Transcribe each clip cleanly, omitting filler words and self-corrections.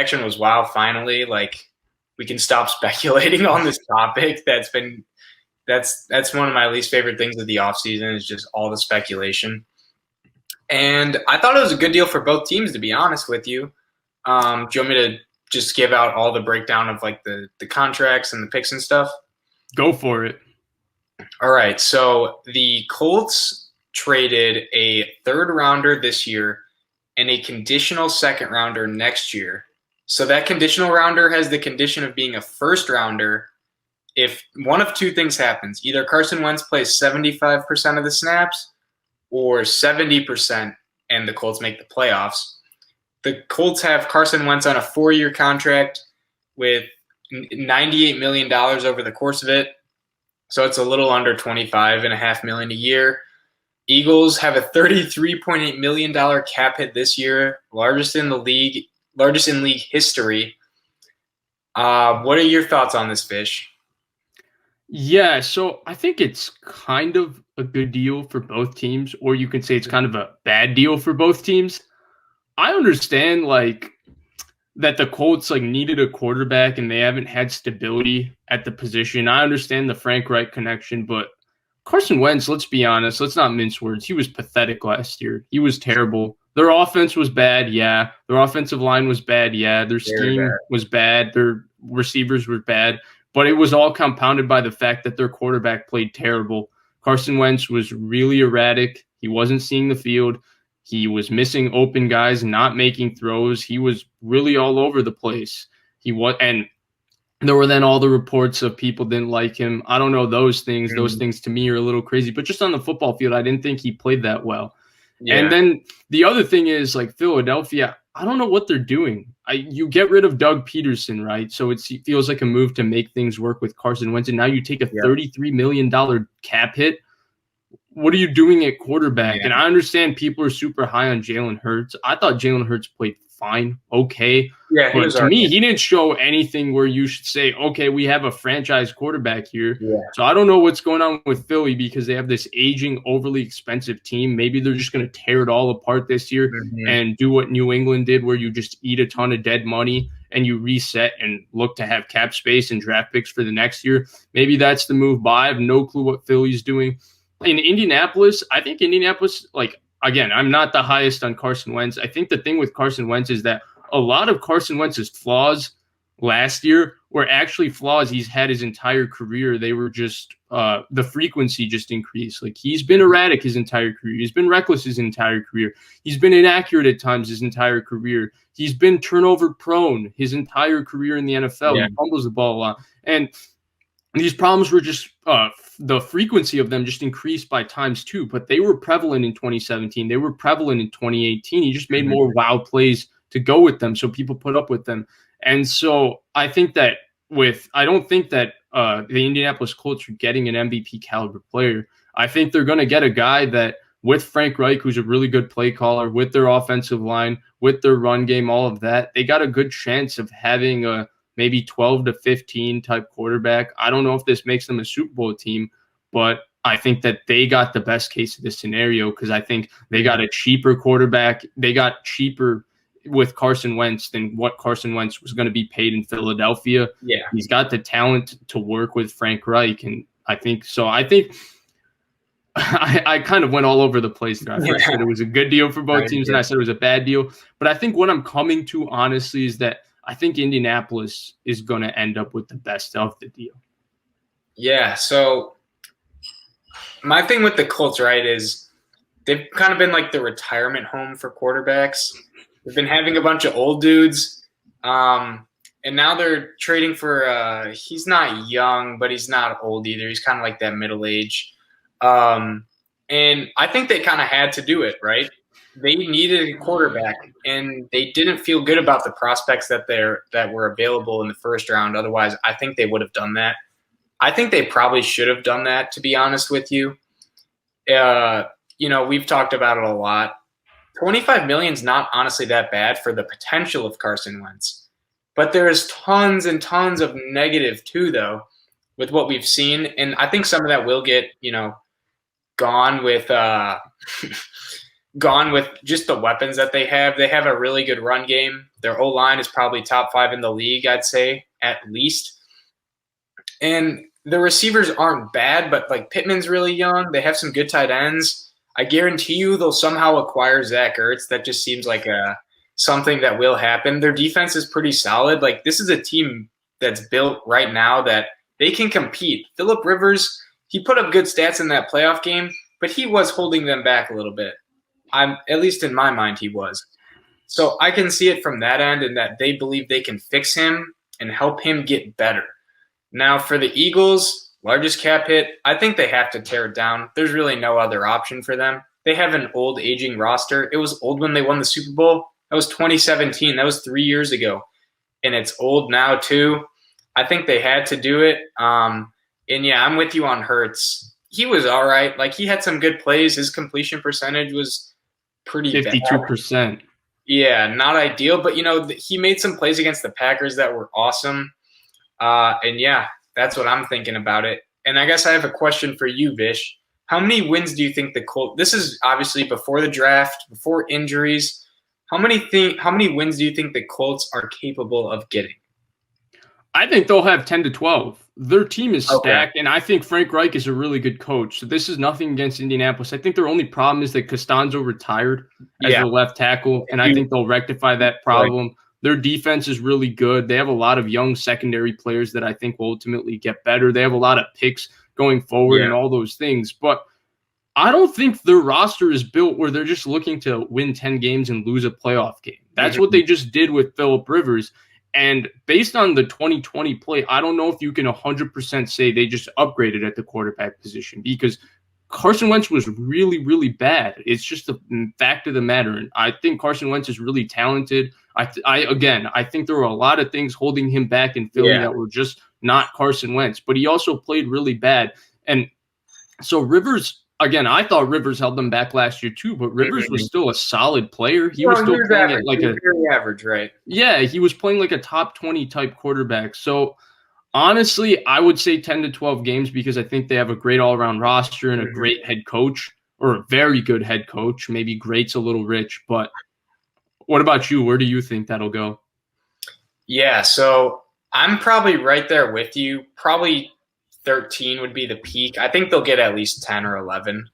reaction was, wow, finally, like we can stop speculating on this topic. That's one of my least favorite things of the offseason is just all the speculation. And I thought it was a good deal for both teams, to be honest with you. Do you want me to just give out all the breakdown of like the contracts and the picks and stuff? Go for it. All right. So the Colts traded a third rounder this year and a conditional second rounder next year. So that conditional rounder has the condition of being a first rounder if one of two things happens. Either Carson Wentz plays 75% of the snaps or 70% and the Colts make the playoffs. The Colts have Carson Wentz on a 4-year contract with $98 million over the course of it. So it's a little under $25.5 million a year. Eagles have a $33.8 million cap hit this year, largest in league history. What are your thoughts on this, Fish? Yeah, so I think it's kind of a good deal for both teams, or you can say it's kind of a bad deal for both teams. I understand like that the Colts like needed a quarterback and they haven't had stability at the position. I understand the Frank Reich connection, but Carson Wentz, let's be honest, let's not mince words. He was pathetic last year. He was terrible. Their offense was bad, yeah. Their offensive line was bad, yeah. Their scheme was bad. Their receivers were bad. But it was all compounded by the fact that their quarterback played terrible. Carson Wentz was really erratic. He wasn't seeing the field. He was missing open guys, not making throws. He was really all over the place. And there were then all the reports of people didn't like him. I don't know those things. Those things to me are a little crazy. But just on the football field, I didn't think he played that well. Yeah. And then the other thing is like Philadelphia, I don't know what they're doing. You get rid of Doug Peterson, right? So it feels like a move to make things work with Carson Wentz. And now you take a $33 million cap hit. What are you doing at quarterback? Yeah. And I understand people are super high on Jalen Hurts. I thought Jalen Hurts played fine, okay. Yeah, but to me, he didn't show anything where you should say, okay, we have a franchise quarterback here. Yeah. So I don't know what's going on with Philly because they have this aging, overly expensive team. Maybe they're just going to tear it all apart this year and do what New England did where you just eat a ton of dead money and you reset and look to have cap space and draft picks for the next year. Maybe that's the move, but I have no clue what Philly's doing. In Indianapolis, I think Indianapolis, like, again, I'm not the highest on Carson Wentz. I think the thing with Carson Wentz is that a lot of Carson Wentz's flaws last year were actually flaws he's had his entire career. They were just the frequency just increased. Like he's been erratic his entire career. He's been reckless his entire career. He's been inaccurate at times his entire career. He's been turnover prone his entire career in the NFL. Yeah. He fumbles the ball a lot. And these problems were just the frequency of them just increased by times two, but they were prevalent in 2017. They were prevalent in 2018. He just made more wild plays to go with them, so people put up with them. And so I think that I don't think that the Indianapolis Colts are getting an MVP caliber player. I think they're going to get a guy that with Frank Reich, who's a really good play caller, with their offensive line, with their run game, all of that, they got a good chance of having a maybe 12 to 15 type quarterback. I don't know if this makes them a Super Bowl team, but I think that they got the best case of this scenario because I think they got a cheaper quarterback. They got cheaper with Carson Wentz than what Carson Wentz was going to be paid in Philadelphia. Yeah. He's got the talent to work with Frank Reich, and I think I kind of went all over the place there. I first said it was a good deal for both teams, and I said it was a bad deal. But I think what I'm coming to, honestly, is that I think Indianapolis is going to end up with the best of the deal. Yeah, so my thing with the Colts, right, is they've kind of been like the retirement home for quarterbacks. They've been having a bunch of old dudes, and now they're trading for he's not young, but he's not old either. He's kind of like that middle age. And I think they kind of had to do it, right? They needed a quarterback, and they didn't feel good about the prospects that were available in the first round. Otherwise, I think they would have done that. I think they probably should have done that, to be honest with you. We've talked about it a lot. $25 million is not honestly that bad for the potential of Carson Wentz. But there's tons and tons of negative too, though, with what we've seen. And I think some of that will get, gone with just the weapons that they have. They have a really good run game. Their O-line is probably top 5 in the league, I'd say, at least. And the receivers aren't bad, but like Pittman's really young. They have some good tight ends. I guarantee you they'll somehow acquire Zach Ertz. That just seems like something that will happen. Their defense is pretty solid. Like, this is a team that's built right now that they can compete. Phillip Rivers, he put up good stats in that playoff game, but he was holding them back a little bit. At least in my mind, he was. So I can see it from that end, and that they believe they can fix him and help him get better. Now, for the Eagles, largest cap hit, I think they have to tear it down. There's really no other option for them. They have an old, aging roster. It was old when they won the Super Bowl. That was 2017. That was 3 years ago. And it's old now, too. I think they had to do it. And, yeah, I'm with you on Hurts. He was all right. Like, he had some good plays. His completion percentage was pretty 52%. bad. Yeah, not ideal. But, he made some plays against the Packers that were awesome. And, yeah, that's what I'm thinking about it. And I guess I have a question for you, Vish. How many wins do you think the Colts – this is obviously before the draft, before injuries. How many wins do you think the Colts are capable of getting? I think they'll have 10 to 12. Their team is stacked, and I think Frank Reich is a really good coach. So this is nothing against Indianapolis. I think their only problem is that Costanzo retired as their left tackle, and I think they'll rectify that problem. Right. Their defense is really good. They have a lot of young secondary players that I think will ultimately get better. They have a lot of picks going forward and all those things. But I don't think their roster is built where they're just looking to win 10 games and lose a playoff game. That's what they just did with Phillip Rivers. And based on the 2020 play, I don't know if you can 100% say they just upgraded at the quarterback position, because Carson Wentz was really, really bad. It's just the fact of the matter. And I think Carson Wentz is really talented. I think there were a lot of things holding him back in Philly that were just not Carson Wentz, but he also played really bad. And so Rivers, again, I thought Rivers held them back last year too, but Rivers was still a solid player. He was still playing at like very average, right? Yeah, he was playing like a top 20 type quarterback. So honestly, I would say 10 to 12 games, because I think they have a great all-around roster and a great head coach, or a very good head coach. Maybe great's a little rich, but what about you? Where do you think that'll go? Yeah, so I'm probably right there with you. Probably 13 would be the peak. I think they'll get at least 10 or 11,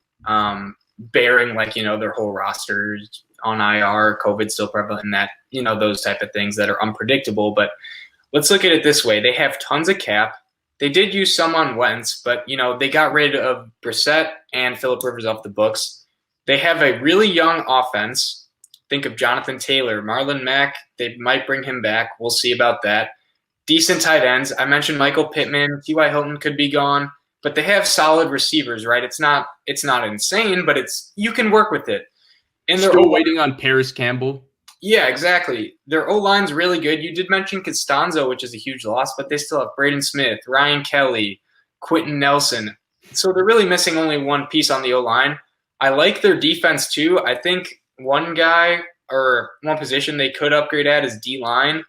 bearing their whole roster on IR, COVID still prevalent, and that, those type of things that are unpredictable. But let's look at it this way. They have tons of cap. They did use some on Wentz, but, they got rid of Brissett and Phillip Rivers off the books. They have a really young offense. Think of Jonathan Taylor, Marlon Mack. They might bring him back. We'll see about that. Decent tight ends. I mentioned Michael Pittman. T.Y. Hilton could be gone, but they have solid receivers, right? It's not insane, but you can work with it. And they're still waiting on Paris Campbell. Yeah, exactly. Their O-line's really good. You did mention Costanzo, which is a huge loss, but they still have Braden Smith, Ryan Kelly, Quentin Nelson. So they're really missing only one piece on the O-line. I like their defense too. I think one guy or one position they could upgrade at is D-line,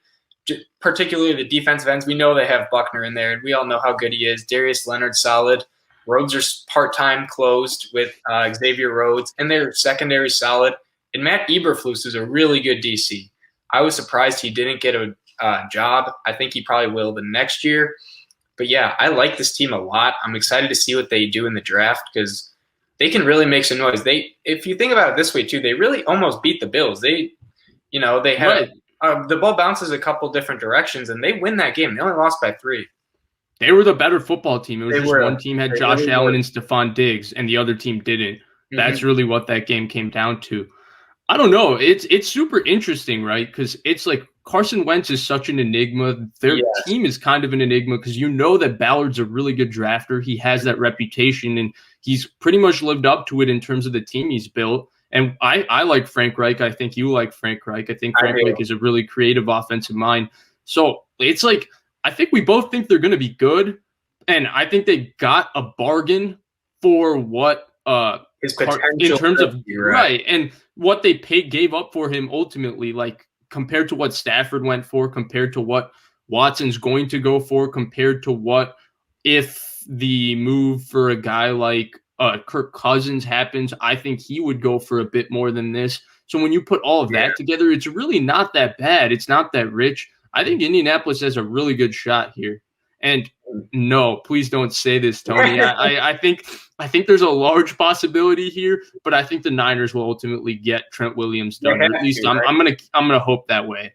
particularly the defensive ends. We know they have Buckner in there, and we all know how good he is. Darius Leonard, solid. Rhodes are part-time closed with Xavier Rhodes, and their secondary solid. And Matt Eberflus is a really good DC. I was surprised he didn't get a job. I think he probably will the next year. But, yeah, I like this team a lot. I'm excited to see what they do in the draft, because they can really make some noise. If you think about it this way too, they really almost beat the Bills. They had the ball bounces a couple different directions, and they win that game. They only lost by 3. They were the better football team. It was just one team had Josh Allen and Stephon Diggs, and the other team didn't. That's really what that game came down to. I don't know. It's super interesting, right? Because it's like Carson Wentz is such an enigma. Their team is kind of an enigma, because that Ballard's a really good drafter. He has that reputation, and he's pretty much lived up to it in terms of the team he's built. And I like Frank Reich. I think you like Frank Reich. I think Frank Reich is a really creative offensive mind. So it's like, I think we both think they're going to be good. And I think they got a bargain for what his potential in terms of right. And what they gave up for him ultimately, like compared to what Stafford went for, compared to what Watson's going to go for, compared to what if the move for a guy like Kirk Cousins happens, I think he would go for a bit more than this. So when you put all of that together, it's really not that bad. It's not that rich. I think Indianapolis has a really good shot here. And no, please don't say this, Tony. I think there's a large possibility here, but I think the Niners will ultimately get Trent Williams done. Or at least I'm gonna hope that way.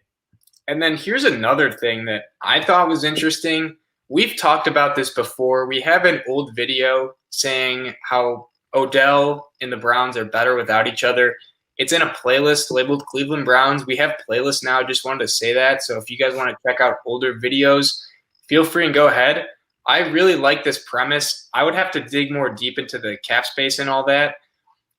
And then here's another thing that I thought was interesting. We've talked about this before. We have an old video saying how Odell and the Browns are better without each other. It's in a playlist labeled Cleveland Browns. We have playlists now. Just wanted to say that. So if you guys want to check out older videos, feel free and go ahead. I really like this premise. I would have to dig more deep into the cap space and all that.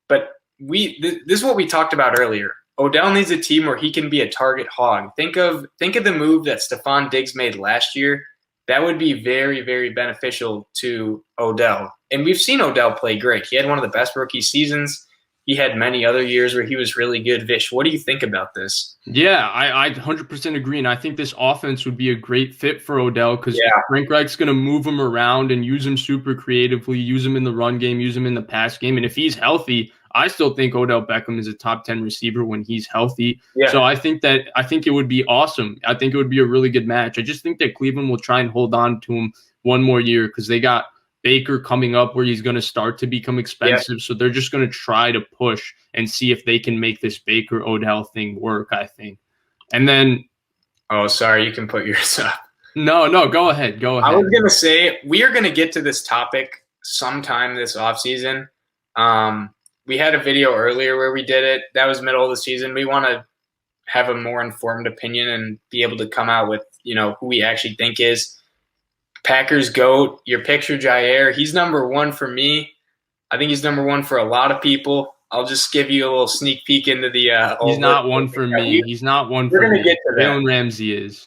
But this is what we talked about earlier. Odell needs a team where he can be a target hog. Think of the move that Stephon Diggs made last year. That would be very, very beneficial to Odell. And we've seen Odell play great. He had one of the best rookie seasons. He had many other years where he was really good. Vish, what do you think about this? Yeah, I 100% agree. And I think this offense would be a great fit for Odell because Frank Reich's going to move him around and use him super creatively, use him in the run game, use him in the pass game. And if he's healthy, I still think Odell Beckham is a top 10 receiver when he's healthy. Yeah. So I think it would be awesome. I think it would be a really good match. I just think that Cleveland will try and hold on to him one more year because they got Baker coming up where he's going to start to become expensive. Yeah. So they're just going to try to push and see if they can make this Baker Odell thing work, I think. And then oh, sorry, you can put yours up. No, go ahead. I was going to say we are going to get to this topic sometime this offseason. We had a video earlier where we did it. That was middle of the season. We want to have a more informed opinion and be able to come out with, who we actually think is Packers GOAT. Your picture, Jair. He's number one for me. I think he's number one for a lot of people. I'll just give you a little sneak peek into the he's not one for me. He's not one for me. We're going to get to that. Jalen Ramsey is.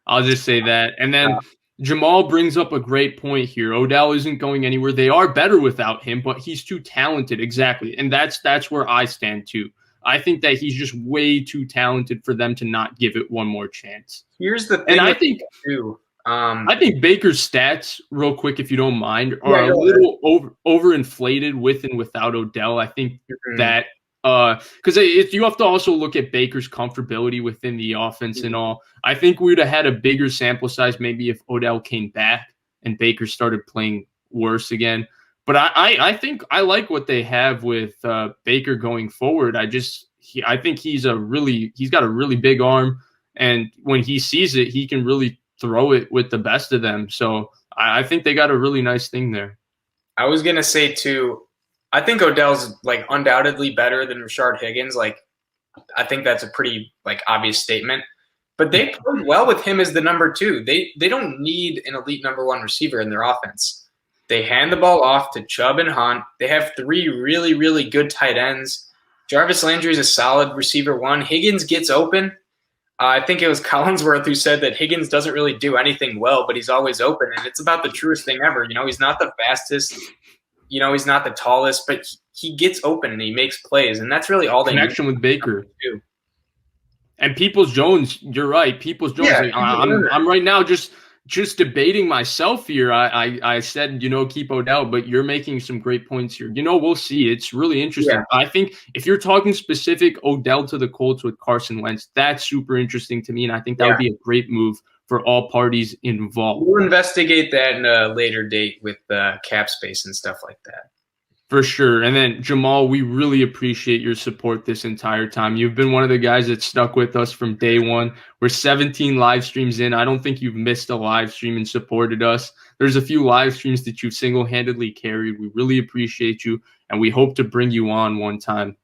I'll just say that. And then Jamal brings up a great point here. Odell isn't going anywhere. They are better without him, but he's too talented. Exactly. And that's where I stand too. I think that he's just way too talented for them to not give it one more chance. Here's the thing. And I think Baker's stats, real quick, if you don't mind, are a little overinflated with and without Odell. I think that because you have to also look at Baker's comfortability within the offense and all. I think we would have had a bigger sample size maybe if Odell came back and Baker started playing worse again. But I think I like what they have with Baker going forward. I think he's got a really big arm, and when he sees it, he can really throw it with the best of them. So I think they got a really nice thing there. I was gonna say too, I think Odell's undoubtedly better than Rashard Higgins. I think that's a pretty obvious statement. But they played well with him as the number two. They don't need an elite number one receiver in their offense. They hand the ball off to Chubb and Hunt. They have three really, really good tight ends. Jarvis Landry is a solid receiver one. Higgins gets open. I think it was Collinsworth who said that Higgins doesn't really do anything well, but he's always open. And it's about the truest thing ever. He's not the fastest. He's not the tallest, but he gets open and he makes plays. And that's really all they need. Connection with Baker. And Peoples-Jones, you're right. Peoples-Jones, I'm right now just debating myself here. I said, keep Odell, but you're making some great points here. We'll see. It's really interesting. Yeah. I think if you're talking specific Odell to the Colts with Carson Wentz, that's super interesting to me, and I think that would be a great move for all parties involved. We'll investigate that in a later date with cap space and stuff like that. For sure. And then, Jamal, we really appreciate your support this entire time. You've been one of the guys that stuck with us from day one. We're 17 live streams in. I don't think you've missed a live stream and supported us. There's a few live streams that you've single-handedly carried. We really appreciate you, and we hope to bring you on one time.